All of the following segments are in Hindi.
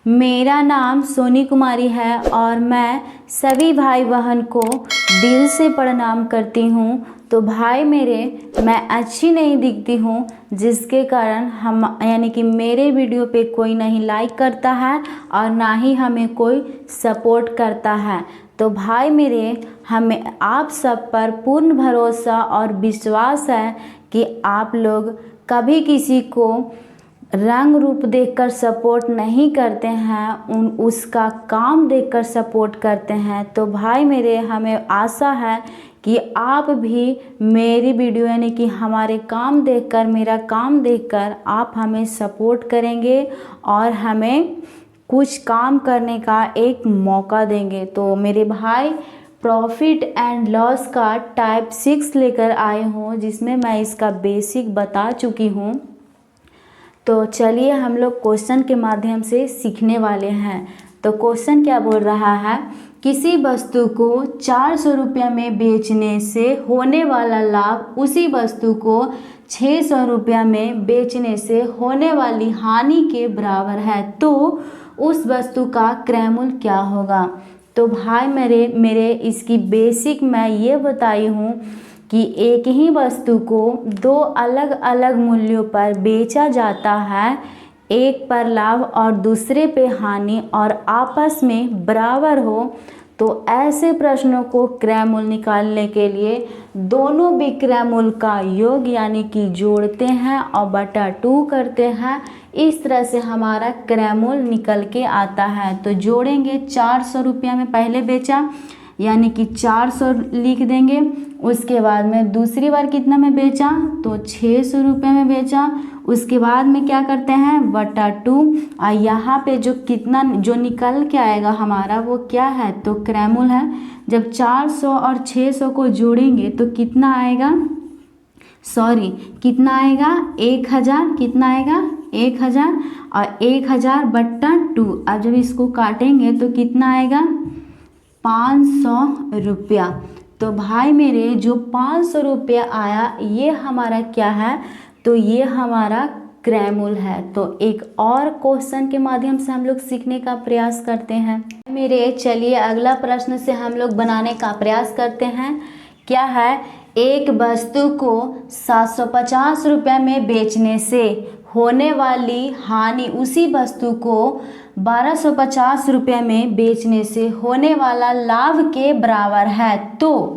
मेरा नाम सोनी कुमारी है और मैं सभी भाई बहन को दिल से प्रणाम करती हूँ। तो भाई मेरे, मैं अच्छी नहीं दिखती हूँ, जिसके कारण हम यानी कि मेरे वीडियो पे कोई नहीं लाइक करता है और ना ही हमें कोई सपोर्ट करता है। तो भाई मेरे, हमें आप सब पर पूर्ण भरोसा और विश्वास है कि आप लोग कभी किसी को रंग रूप देखकर सपोर्ट नहीं करते हैं, उसका काम देखकर सपोर्ट करते हैं। तो भाई मेरे, हमें आशा है कि आप भी मेरी वीडियो यानी कि हमारे काम देखकर, मेरा काम देखकर आप हमें सपोर्ट करेंगे और हमें कुछ काम करने का एक मौका देंगे। तो मेरे भाई, प्रॉफिट एंड लॉस का टाइप 6 लेकर आए हूँ, जिसमें मैं इसका बेसिक बता चुकी हूँ। तो चलिए हम लोग क्वेश्चन के माध्यम से सीखने वाले हैं। तो क्वेश्चन क्या बोल रहा है, किसी वस्तु को 400 रुपये में बेचने से होने वाला लाभ उसी वस्तु को 600 रुपये में बेचने से होने वाली हानि के बराबर है, तो उस वस्तु का क्रय मूल्य क्या होगा। तो भाई मेरे इसकी बेसिक मैं ये बताई हूँ कि एक ही वस्तु को दो अलग अलग मूल्यों पर बेचा जाता है, एक पर लाभ और दूसरे पे हानि और आपस में बराबर हो। तो ऐसे प्रश्नों को क्रय मूल्य निकालने के लिए दोनों विक्रय मूल्य का योग यानी कि जोड़ते हैं और बटा 2 करते हैं। इस तरह से हमारा क्रय मूल्य निकल के आता है। तो जोड़ेंगे, 400 रुपया में पहले बेचा यानी कि 400 लिख देंगे। उसके बाद में दूसरी बार कितना में बेचा, तो 600 रुपये में बेचा। उसके बाद में क्या करते हैं, बटा 2। और यहाँ पे जो कितना जो निकल के आएगा हमारा वो क्या है, तो क्रय मूल्य है। जब 400 और 600 को जोड़ेंगे तो कितना आएगा, कितना आएगा, 1000। कितना आएगा, 1000 और 1000 बट्टा 2। अब जब इसको काटेंगे तो कितना आएगा, 500 रुपया। तो भाई मेरे, जो 500 रुपया आया ये हमारा क्या है, तो ये हमारा क्रय मूल्य है। तो एक और क्वेश्चन के माध्यम से हम लोग सीखने का प्रयास करते हैं। मेरे चलिए अगला प्रश्न से हम लोग बनाने का प्रयास करते हैं। क्या है, एक वस्तु को 750 रुपये में बेचने से होने वाली हानि उसी वस्तु को 1250 रुपये में बेचने से होने वाला लाभ के बराबर है, तो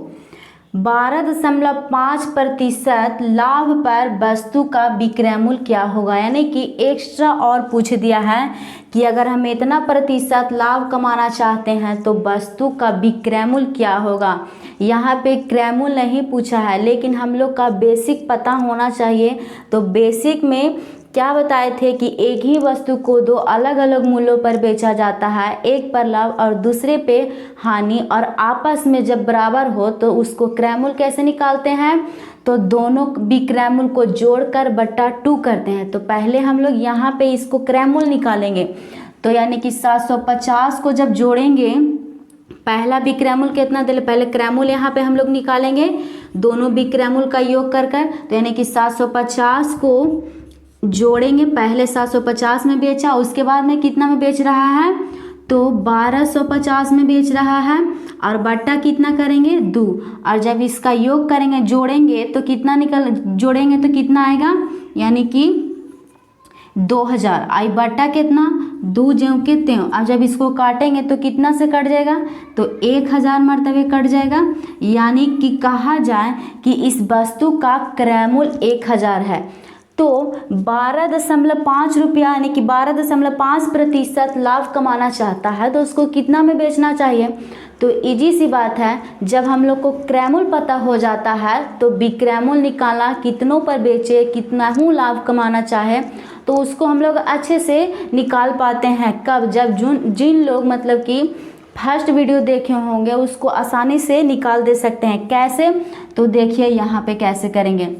12.5% लाभ पर वस्तु का विक्रय मूल्य क्या होगा। यानी कि एक्स्ट्रा और पूछ दिया है कि अगर हम इतना प्रतिशत लाभ कमाना चाहते हैं तो वस्तु का विक्रय मूल्य क्या होगा। यहाँ पे क्रय मूल्य नहीं पूछा है, लेकिन हम लोग का बेसिक पता होना चाहिए। तो बेसिक में क्या बताए थे कि एक ही वस्तु को दो अलग अलग मूल्यों पर बेचा जाता है, एक पर लाभ और दूसरे पे हानि, और आपस में जब बराबर हो तो उसको क्रय मूल्य कैसे निकालते हैं, तो दोनों विक्रय मूल्य को जोड़कर बट्टा 2 करते हैं। तो पहले हम लोग यहाँ पे इसको क्रय मूल्य निकालेंगे। तो यानी कि 750 को जब जोड़ेंगे, पहला विक्रय मूल्य कितना दिले, पहले क्रय मूल्य यहाँ पे हम लोग निकालेंगे दोनों विक्रय मूल्य का योग कर तो यानी कि 750 को जोड़ेंगे। पहले 750 में बेचा, उसके बाद में कितना में बेच रहा है, तो 1250 में बेच रहा है, और बट्टा कितना करेंगे, 2। और जब इसका योग करेंगे, जोड़ेंगे तो कितना जोड़ेंगे तो कितना आएगा, यानी कि 2000। आई बट्टा कितना, 2 ज्यों के त्यों। अब जब इसको काटेंगे तो कितना से कट जाएगा, तो 1000 मरतबे कट जाएगा। यानी कि कहा जाए कि इस वस्तु का क्रय मूल्य 1000 है। तो 12.5 रुपया यानी कि 12.5% लाभ कमाना चाहता है, तो उसको कितना में बेचना चाहिए। तो इजी सी बात है, जब हम लोग को क्रय मूल्य पता हो जाता है तो विक्रय मूल्य निकालना, कितनों पर बेचे, कितना ही लाभ कमाना चाहे, तो उसको हम लोग अच्छे से निकाल पाते हैं। कब, जब जिन लोग मतलब कि फर्स्ट वीडियो देखे होंगे उसको आसानी से निकाल दे सकते हैं। कैसे, तो देखिए यहाँ पे कैसे करेंगे।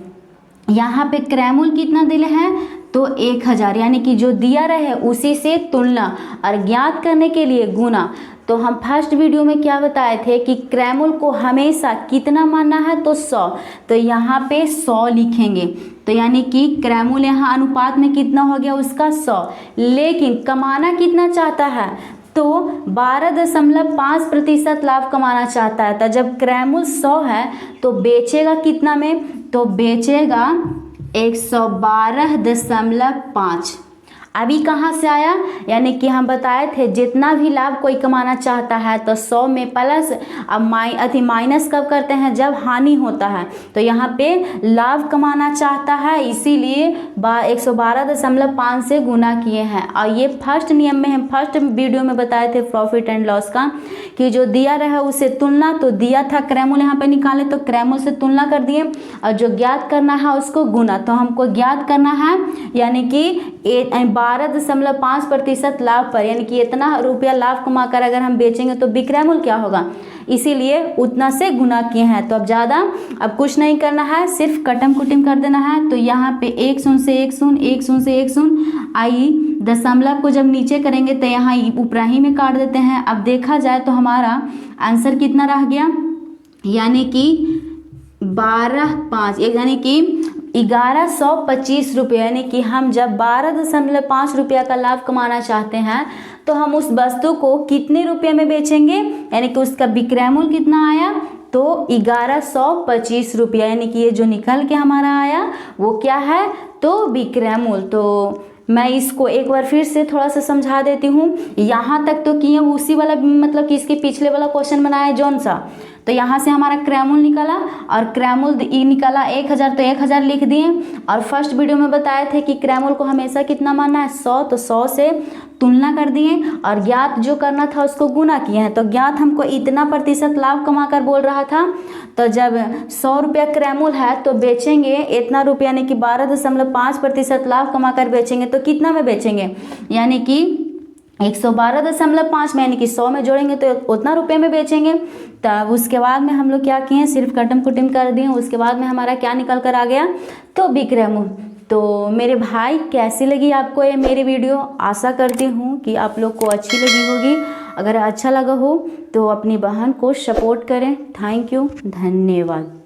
यहाँ पे क्रय मूल्य कितना दिले हैं, तो 1000, यानी कि जो दिया रहे उसी से तुलना और ज्ञात करने के लिए गुना। तो हम फर्स्ट वीडियो में क्या बताए थे कि क्रैमूल को हमेशा कितना मानना है, तो 100। तो यहाँ पे 100 लिखेंगे, तो यानी कि क्रैमूल यहाँ अनुपात में कितना हो गया उसका 100, लेकिन कमाना कितना चाहता है, तो 12.5% लाभ कमाना चाहता है। तो जब क्रैमूल 100 है तो बेचेगा कितना में, तो बेचेगा 112.5। अभी कहाँ से आया, यानी कि हम बताए थे जितना भी लाभ कोई कमाना चाहता है तो 100 में प्लस, अब माइनस कब करते हैं, जब हानि होता है। तो यहाँ पे लाभ कमाना चाहता है, इसीलिए 112.5 से गुना किए हैं। और ये फर्स्ट नियम में हम फर्स्ट वीडियो में बताए थे प्रॉफिट एंड लॉस का, कि जो दिया रहा उसे तुलना, तो दिया था क्रैमूल यहाँ पे निकाले तो क्रैमूल से तुलना कर दिए, और जो ज्ञात करना है उसको गुना। तो हमको ज्ञात करना है यानी कि 12.5% लाभ पर, यानी कि इतना रुपया लाभ कमाकर अगर हम बेचेंगे तो विक्रैमूल क्या होगा, इसीलिए उतना से गुना किए हैं। तो अब ज़्यादा अब कुछ नहीं करना है, सिर्फ कटम कुटिम कर देना है। तो यहाँ पे 1 0 से 1 0, 1 0 से 1 0 आई, दशमलव को जब नीचे करेंगे तो यहाँ ऊपरा ही में काट देते हैं। अब देखा जाए तो हमारा आंसर कितना रह गया, यानी कि 12.5, यानी कि 1125 रुपये। यानी कि हम जब 12.5 रुपया का लाभ कमाना चाहते हैं तो हम उस वस्तु को कितने रुपये में बेचेंगे, यानी कि उसका विक्रयमूल्य कितना आया, तो 1125 रुपया। यानी कि ये जो निकल के हमारा आया वो क्या है, तो विक्रयमूल्य। तो मैं इसको एक बार फिर से थोड़ा सा समझा देती हूँ। यहाँ तक तो किए उसी वाला, मतलब कि इसके पिछले वाला क्वेश्चन बनाया जौन सा, तो यहाँ से हमारा क्रैमूल निकला और क्रैमूल निकला 1000, तो 1000 लिख दिए। और फर्स्ट वीडियो में बताए थे कि क्रैमूल को हमेशा कितना मानना है, 100, तो 100 से तुलना कर दिए और ज्ञात जो करना था उसको गुना किए हैं। तो ज्ञात हमको इतना प्रतिशत लाभ कमा कर बोल रहा था, तो जब 100 रुपया क्रैमूल है तो बेचेंगे इतना रुपया, यानी कि 12.5% लाभ कमा कर बेचेंगे। तो कितना में बेचेंगे, यानी कि 112.5 में, यानी कि 100 में जोड़ेंगे तो उतना रुपये में बेचेंगे। तब उसके बाद में हम लोग क्या किए हैं, सिर्फ कटम कुटिम कर दिए। उसके बाद में हमारा क्या निकल कर आ गया, तो विक्रयमूल्य। तो मेरे भाई कैसी लगी आपको ये मेरी वीडियो, आशा करती हूँ कि आप लोग को अच्छी लगी होगी। अगर अच्छा लगा हो तो अपनी बहन को सपोर्ट करें। थैंक यू, धन्यवाद।